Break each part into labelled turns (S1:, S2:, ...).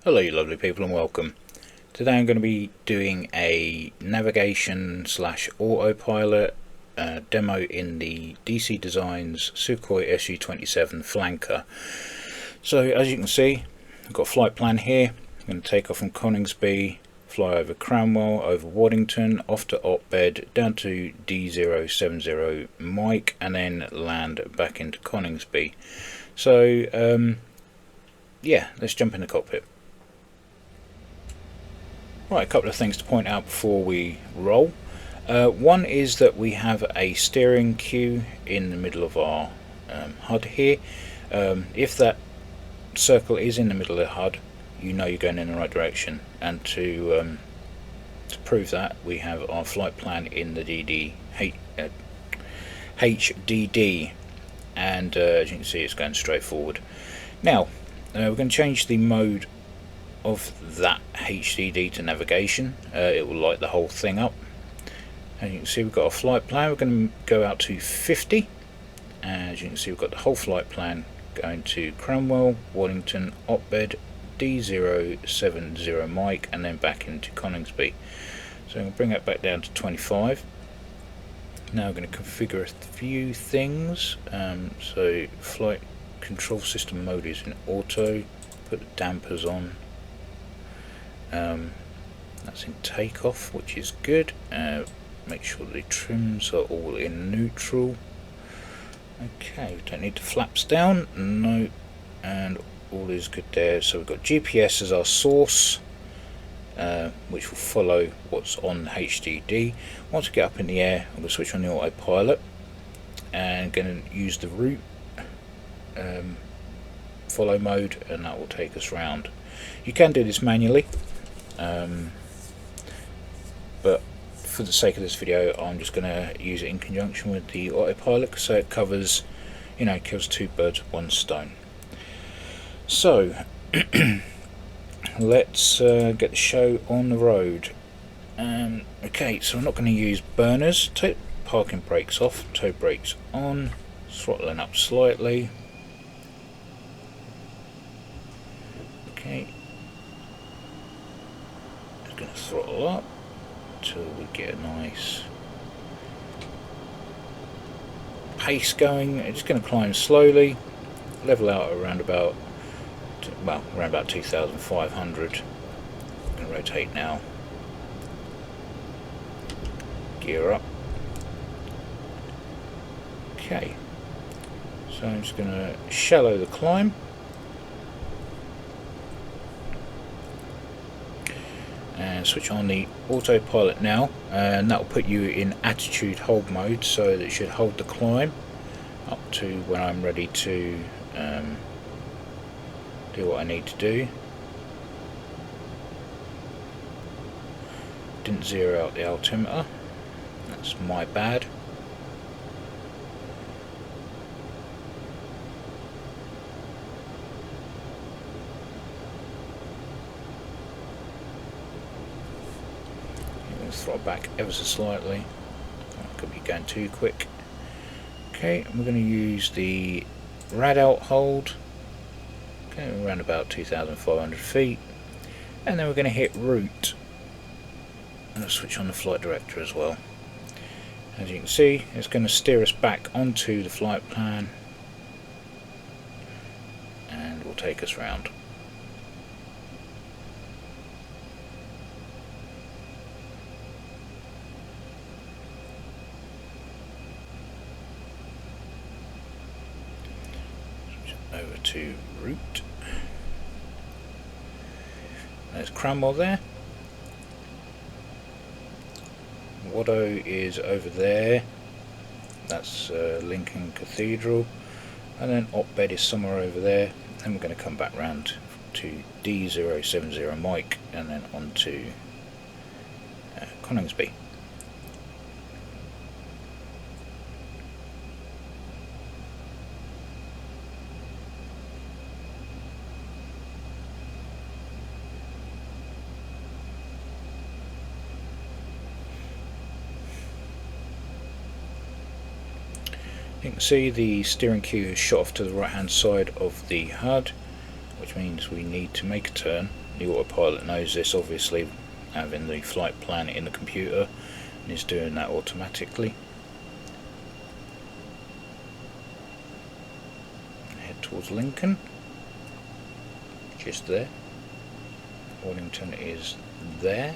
S1: Hello you lovely people and welcome. Today I'm going to be doing a navigation / autopilot demo in the DC Designs Sukhoi SU-27 flanker. So as you can see, I've got a flight plan here. I'm going to take off from Coningsby, fly over Cranwell, over Waddington, off to Otbed, down to D070 Mike, and then land back into Coningsby. So yeah, let's jump in the cockpit. Right, a couple of things to point out before we roll. One is that we have a steering cue in the middle of our HUD here. If that circle is in the middle of the HUD, you know you're going in the right direction. And to prove that, we have our flight plan in the HDD, and as you can see, it's going straight forward. Now, we're going to change the mode of that HDD to navigation. It will light the whole thing up. As you can see, we've got a flight plan. We're going to go out to 50. As you can see, we've got the whole flight plan going to Cranwell, Waddington, Otbed, D070 Mike, and then back into Coningsby. So I'm going to bring that back down to 25. Now I'm going to configure a few things. So flight control system mode is in auto. Put the dampers on. That's in takeoff, which is good. Make sure the trims are all in neutral. Okay, we don't need the flaps down, no, and all is good there. So we've got GPS as our source, which will follow what's on HDD. Once we get up in the air, I'm going to switch on the autopilot and going to use the route follow mode, and that will take us round. You can do this manually, but for the sake of this video I'm just going to use it in conjunction with the autopilot, so it covers, you know, kills two birds with one stone. So let's get the show on the road. Okay, so I'm not going to use burners. Take parking brakes off, tow brakes on, throttling up slightly. Okay, just going to throttle up until we get a nice pace going. It's just going to climb slowly, level out around about, well, around about 2,500. I'm going to rotate now, gear up. Okay, so I'm just going to shallow the climb. And switch on the autopilot now, and that will put you in attitude hold mode, so that it should hold the climb up to when I'm ready to do what I need to do. Didn't zero out the altimeter, that's my bad. Throttle back ever so slightly. That could be going too quick. Okay, we're going to use the rad out hold. Okay, around about 2,500 feet, and then we're going to hit route. And I'll switch on the flight director as well. As you can see, it's going to steer us back onto the flight plan, and will take us round. Over to route. There's Cranwell there. Waddo is over there. That's Lincoln Cathedral. And then Otbed is somewhere over there. Then we're going to come back round to D070 Mike, and then on to Coningsby. You can see the steering cue is shot off to the right hand side of the HUD. which means we need to make a turn. The autopilot knows this, obviously, having the flight plan in the computer, and is doing that automatically. Head towards Lincoln, just there. Waddington is there.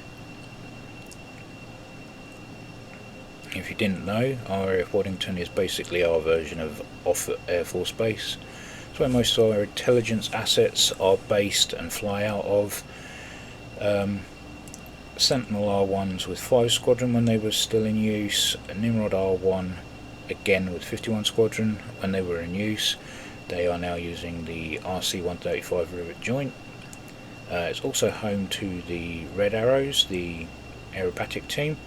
S1: If you didn't know, RAF Waddington is basically our version of off Air Force Base. It's where most of our intelligence assets are based and fly out of. Sentinel R1s with 5 Squadron when they were still in use, Nimrod R1 again with 51 Squadron when they were in use. They are now using the RC-135 Rivet Joint. It's also home to the Red Arrows, the aerobatic team,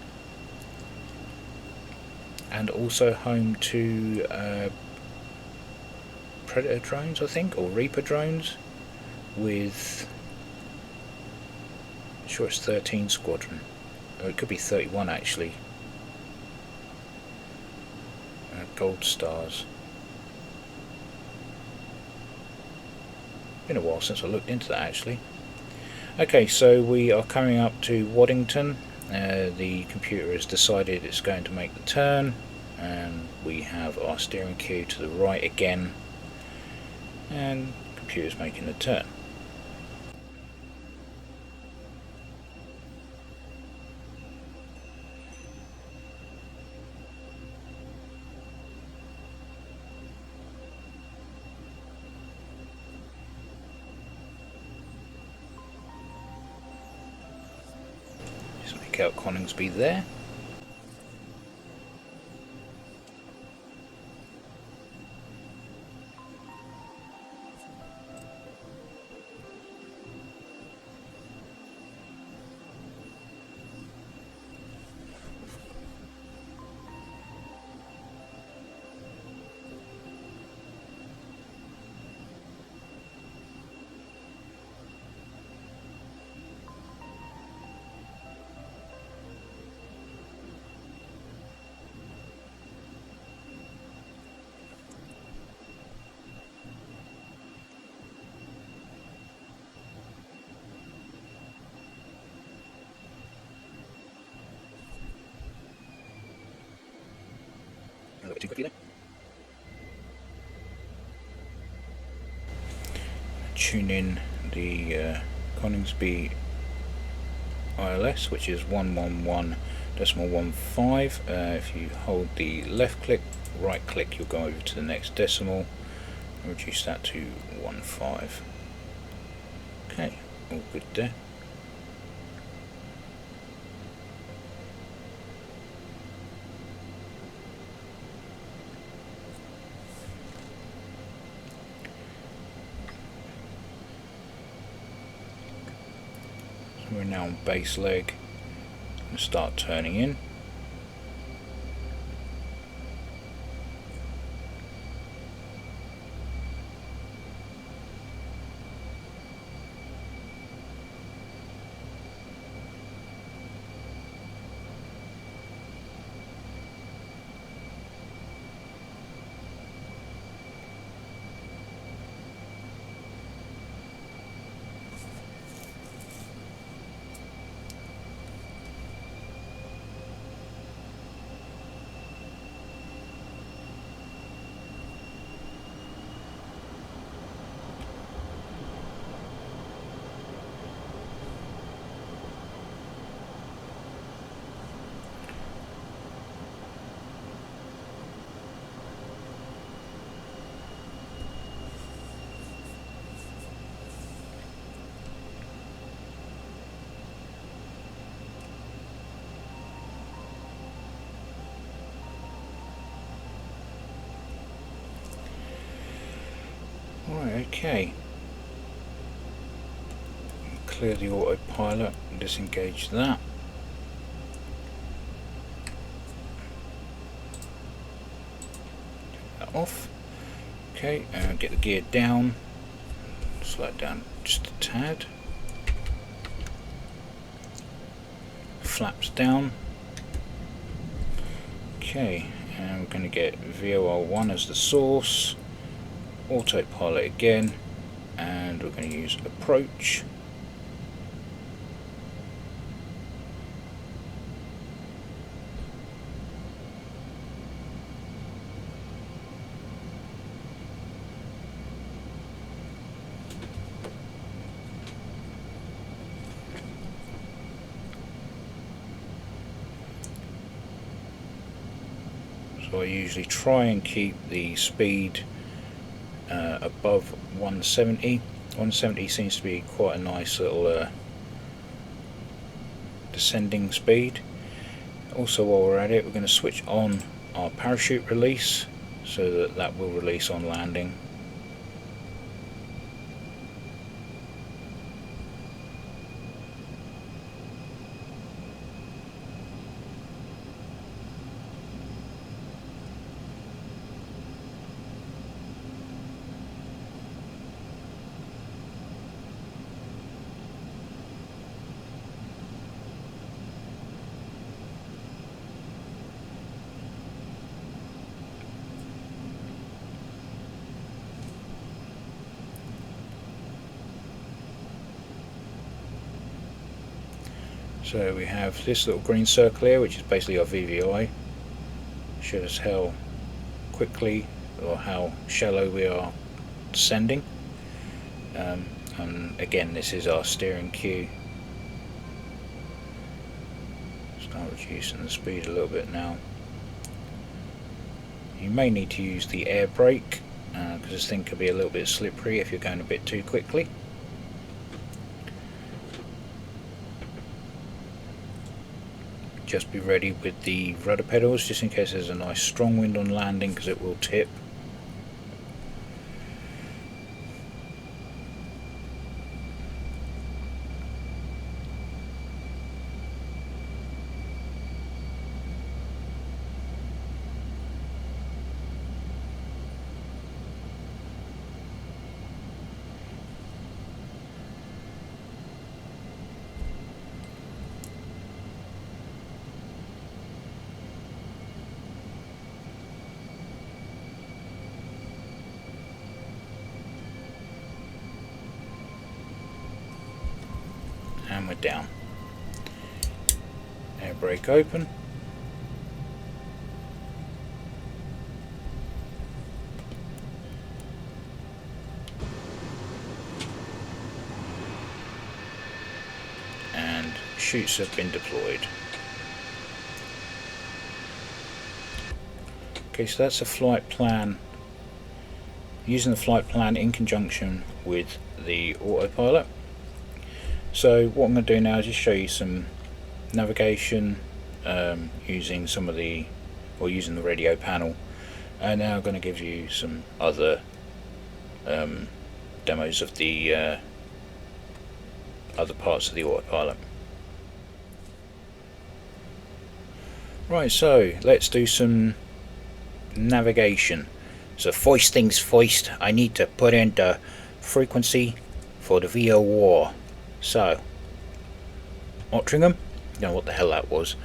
S1: and also home to Predator drones, I think, or Reaper drones, with, I'm sure it's 13 Squadron, or it could be 31 actually. Gold Stars. Been a while since I looked into that actually. Okay, so we are coming up to Waddington. The computer has decided it's going to make the turn, and we have our steering cue to the right again, and the computer's making the turn. Out Coningsby there. A little bit too quickly there. Tune in the Coningsby ILS, which is 111.15. If you hold the left click, right click, you'll go over to the next decimal and reduce that to 15. Okay, all good there. We're now on base leg and start turning in. Right, okay. Clear the autopilot and disengage that. That off. Okay, and get the gear down. Slow it down just a tad. Flaps down. Okay, and we're going to get VOR1 as the source. Autopilot again, and we're going to use approach. So I usually try and keep the speed above 170. 170 seems to be quite a nice little descending speed. Also, while we're at it, we're going to switch on our parachute release so that that will release on landing. So we have this little green circle here, which is basically our VVI. Shows us how quickly or how shallow we are descending. And again, this is our steering cue. Start reducing the speed a little bit now. You may need to use the air brake because this thing could be a little bit slippery if you're going a bit too quickly. Just be ready with the rudder pedals just in case there's a nice strong wind on landing, because it will tip. And we're down. Air brake open. And chutes have been deployed. Okay, so that's a flight plan. Using the flight plan in conjunction with the autopilot. So what I'm going to do now is just show you some navigation using using the radio panel, and now I'm going to give you some other demos of the other parts of the autopilot. Right, so let's do some navigation. So first things first, I need to put in the frequency for the VOR. So, Ottringham, don't know what the hell that was.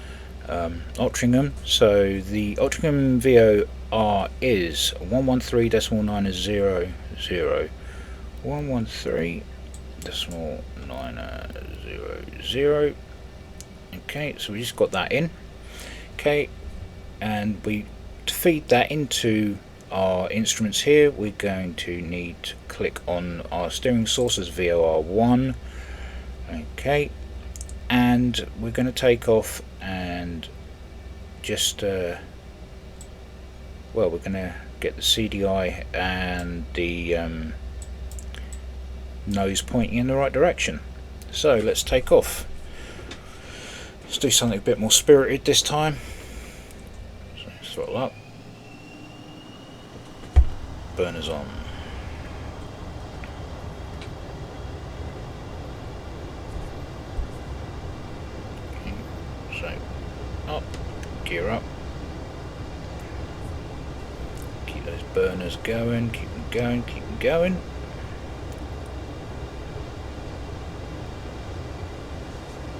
S1: Ottringham, so the Ottringham VOR is 113.900. 113.900. Okay, so we just got that in. Okay, and to feed that into our instruments here, we're going to need to click on our steering source as VOR1. Okay, and we're going to take off and just we're going to get the CDI and the nose pointing in the right direction. So let's take off. Let's do something a bit more spirited this time. So throttle up, burners on. Up, gear up, keep those burners going, keep them going, keep them going,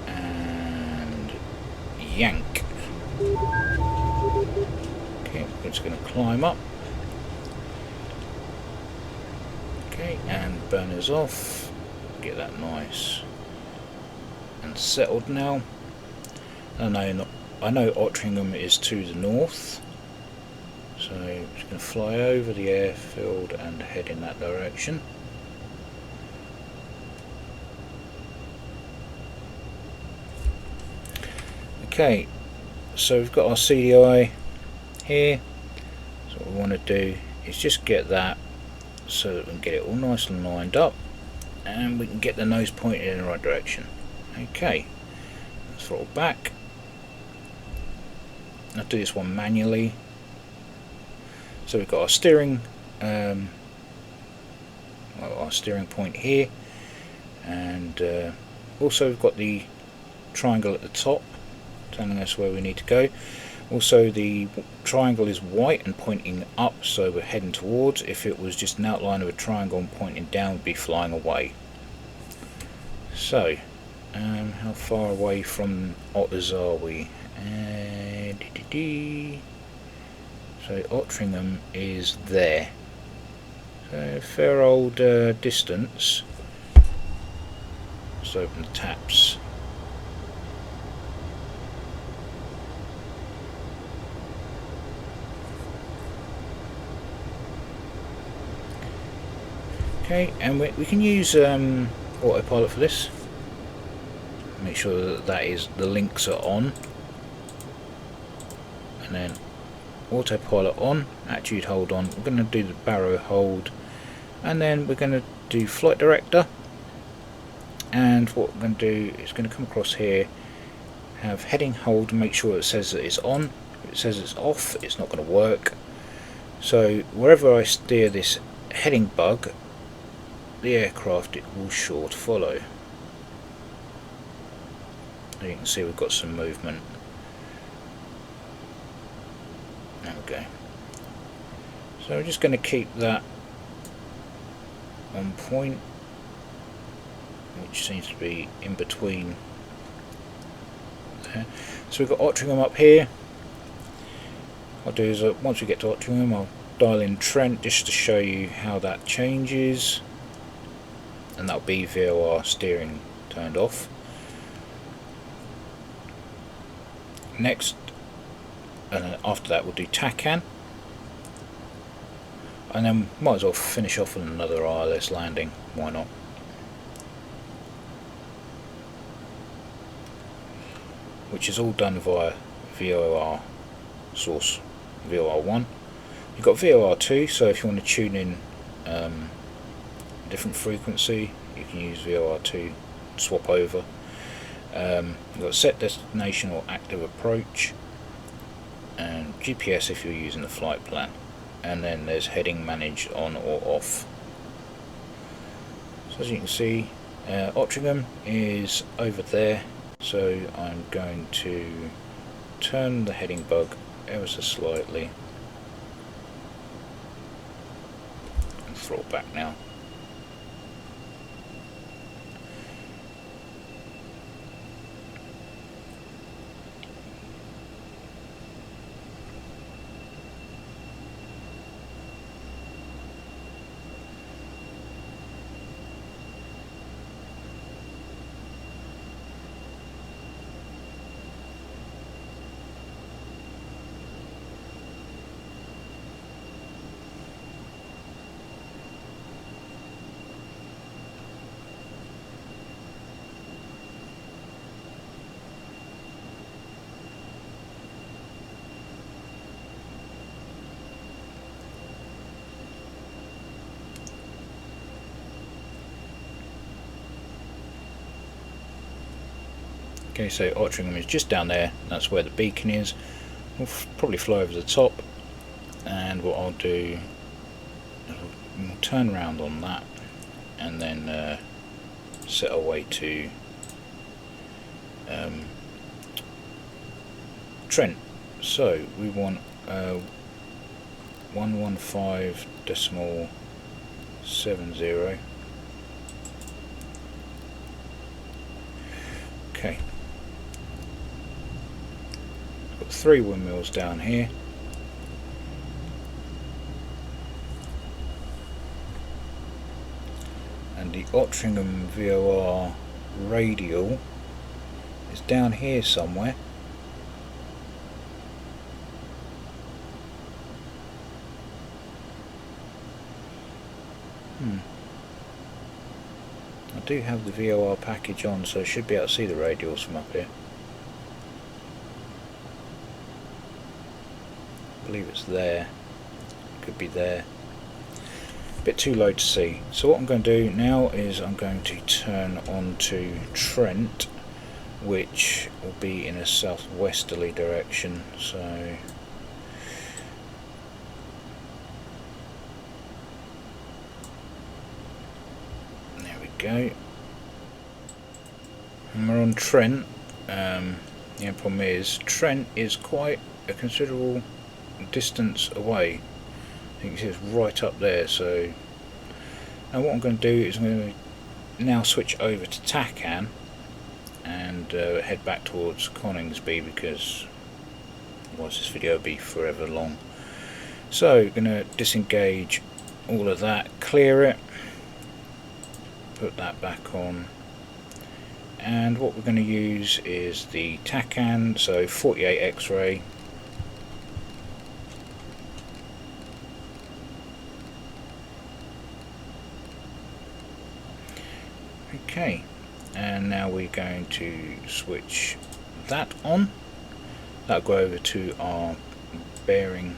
S1: and yank. Okay, we're just going to climb up. Okay, Okay, and burners off. Get that nice and settled now. I know Ottringham is to the north, so I'm just going to fly over the airfield and head in that direction. Okay, so we've got our CDI here. So what we want to do is just get that so that we can get it all nice and lined up, and we can get the nose pointed in the right direction. Okay, let's throttle back. I'll do this one manually. So we've got our steering, our steering point here, and also we've got the triangle at the top telling us where we need to go. Also, the triangle is white and pointing up, so we're heading towards. If it was just an outline of a triangle and pointing down, we'd be flying away. So, how far away from Otters are we? So Ottringham is there. So a fair old distance. Let's open the taps. Okay, and we can use Autopilot for this. Make sure that the links are on, and then Autopilot on, attitude hold on. We're going to do the barrow hold, and then we're going to do flight director. And what we're going to do is going to come across here, have heading hold, make sure it says that it's on. If it says it's off, it's not going to work. So wherever I steer this heading bug, the aircraft, it will sure to follow. As you can see, we've got some movement. There we go. So we're just going to keep that on point, which seems to be in between there. So we've got Ottringham up here. What I'll do is once we get to Ottringham, I'll dial in Trent just to show you how that changes, and that'll be VOR steering turned off. Next, after that, we'll do TACAN, and then might as well finish off with another ILS landing. Why not? Which is all done via VOR source, VOR1. You've got VOR2, so if you want to tune in a different frequency, you can use VOR2, swap over. You've got set destination or active approach, and GPS if you're using the flight plan, and then there's heading managed on or off. So as you can see, Ottringham is over there, so I'm going to turn the heading bug ever so slightly and throttle back now. Okay, so Ottringham is just down there, that's where the beacon is. We'll probably fly over the top, and what I'll do is we'll turn around on that and then set our way to Trent. So we want 115.70. Okay. Got 3 windmills down here. the Ottringham VOR radial is down here somewhere. I do have the VOR package on, so I should be able to see the radials from up here. I believe it's there. Could be there. A bit too low to see. So what I'm going to do now is I'm going to turn on to Trent, which will be in a southwesterly direction. So there we go. And we're on Trent. The problem is Trent is quite a considerable distance away. I think it's right up there. So now what I'm going to do is I'm going to now switch over to TACAN and head back towards Coningsby, because otherwise this video will be forever long. So going to disengage all of that, clear it, put that back on, and what we're going to use is the TACAN, so 48 X-ray. Okay, and now we're going to switch that on. That'll go over to our bearing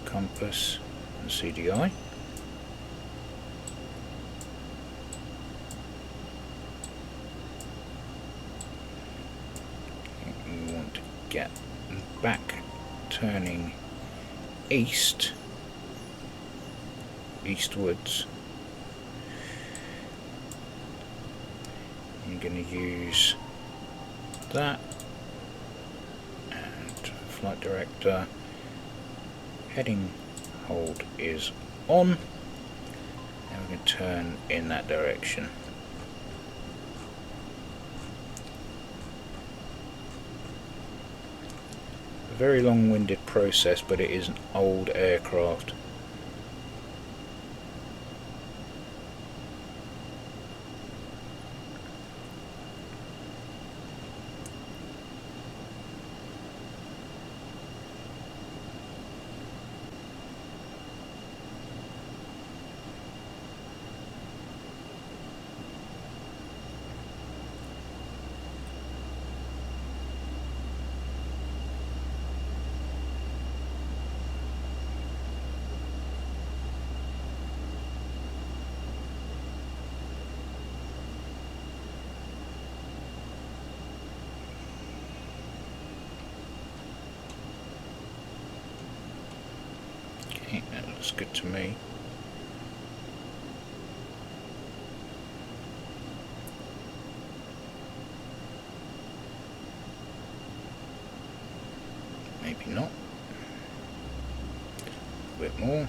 S1: compass and CDI. We want to get back turning eastwards. I'm going to use that, and flight director heading hold is on, and we're going to turn in that direction. A very long-winded process, but it is an old aircraft. That looks good to me. Maybe not. A bit more.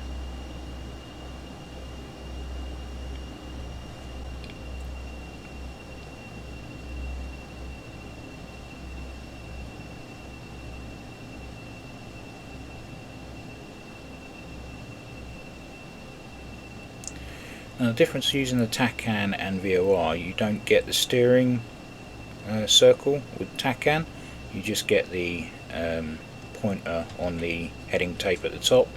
S1: Now the difference using the TACAN and VOR, you don't get the steering circle with TACAN, you just get the pointer on the heading tape at the top.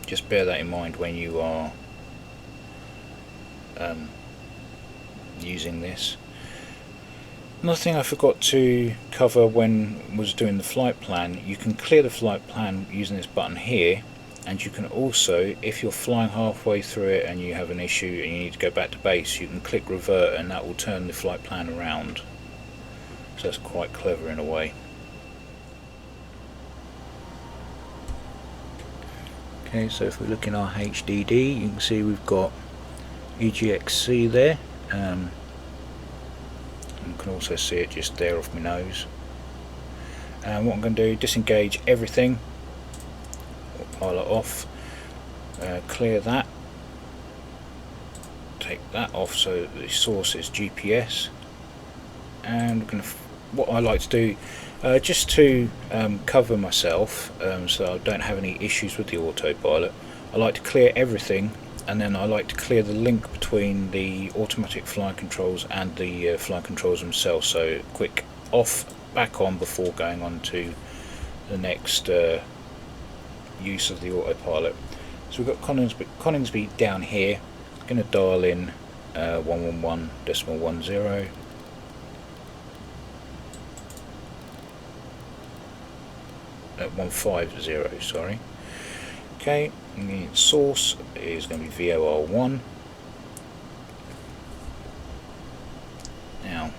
S1: Just bear that in mind when you are using this. Another thing I forgot to cover when was doing the flight plan, you can clear the flight plan using this button here, and you can also, if you're flying halfway through it and you have an issue and you need to go back to base, you can click revert and that will turn the flight plan around. So that's quite clever in a way. Okay, so if we look in our HDD, you can see we've got EGXC there. You can also see it just there off my nose. And what I'm going to do, disengage everything, Autopilot off, clear that, take that off so the source is GPS, and we're going to, what I like to do, just to cover myself so I don't have any issues with the autopilot, I like to clear everything, and then I like to clear the link between the automatic flying controls and the flying controls themselves. So quick off, back on before going on to the next use of the autopilot. So we've got Coningsby down here. I'm going to dial in 111.10 at 150, sorry. Okay, and the source is going to be VOR1. Now,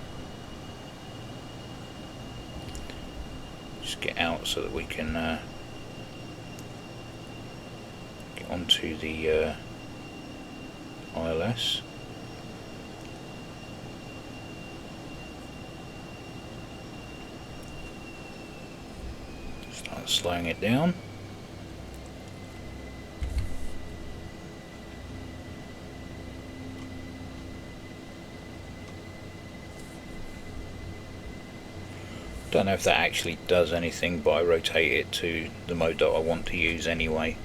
S1: just get out so that we can get onto the ILS. Start slowing it down. Don't know if that actually does anything, but I rotate it to the mode that I want to use anyway.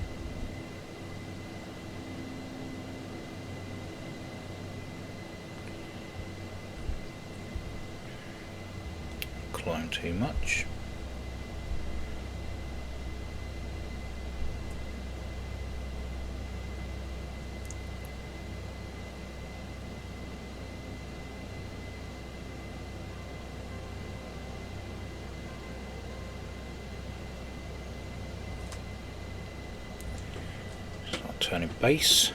S1: Climb too much. Turning base.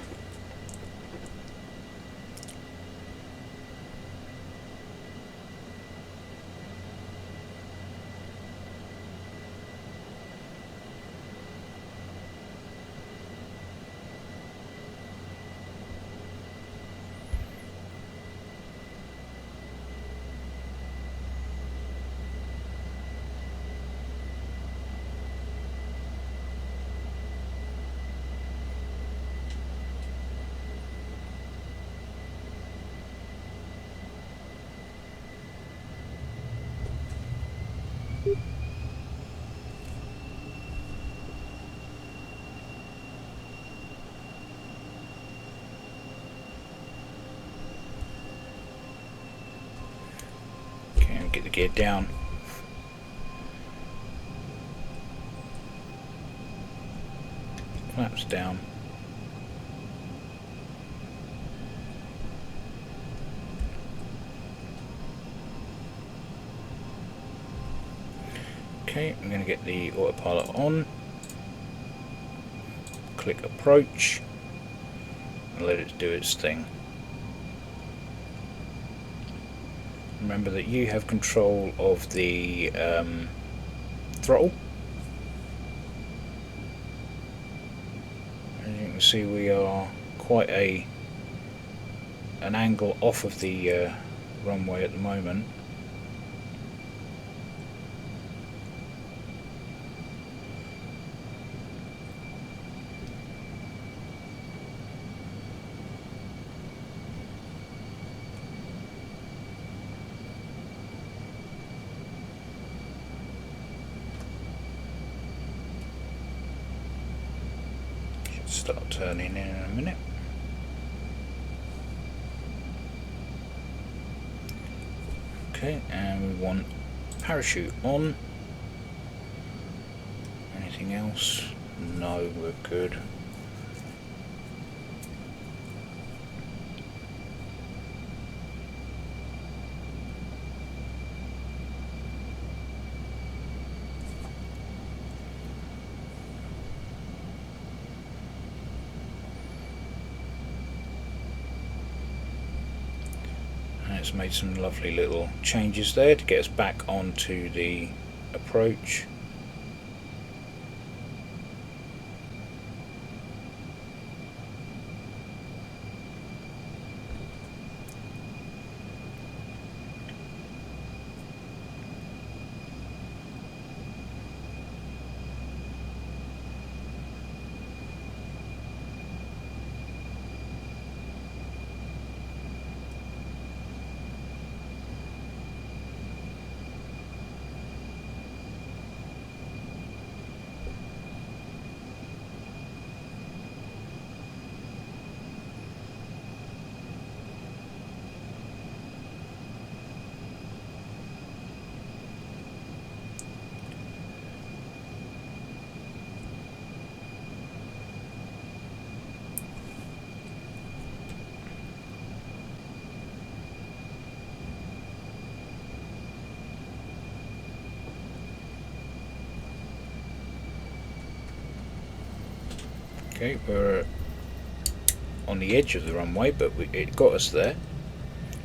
S1: Get the gear down. Flaps down. Okay, I'm going to get the autopilot on. Click approach and let it do its thing. Remember that you have control of the throttle. As you can see, we are quite an angle off of the runway at the moment. Start turning in a minute. Okay, and we want parachute on. Anything else? No, we're good. It's made some lovely little changes there to get us back onto the approach. Okay, we're on the edge of the runway, but it got us there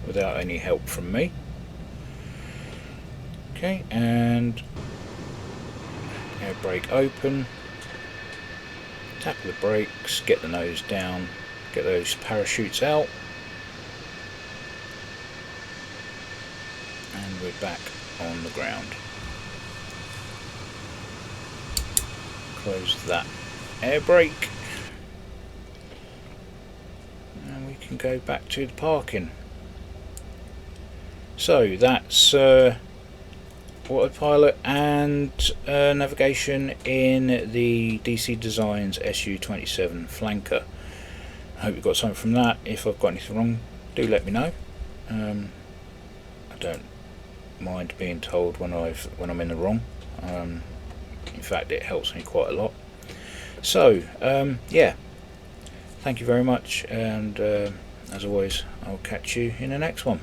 S1: without any help from me. Okay, and air brake open, tap of the brakes, get the nose down, get those parachutes out, and we're back on the ground. Close that air brake, and we can go back to the parking. So that's autopilot and navigation in the DC Designs SU-27 flanker. I hope you got something from that. If I've got anything wrong, do let me know. I don't mind being told when I'm in the wrong. In fact, it helps me quite a lot. So yeah, thank you very much, and as always, I'll catch you in the next one.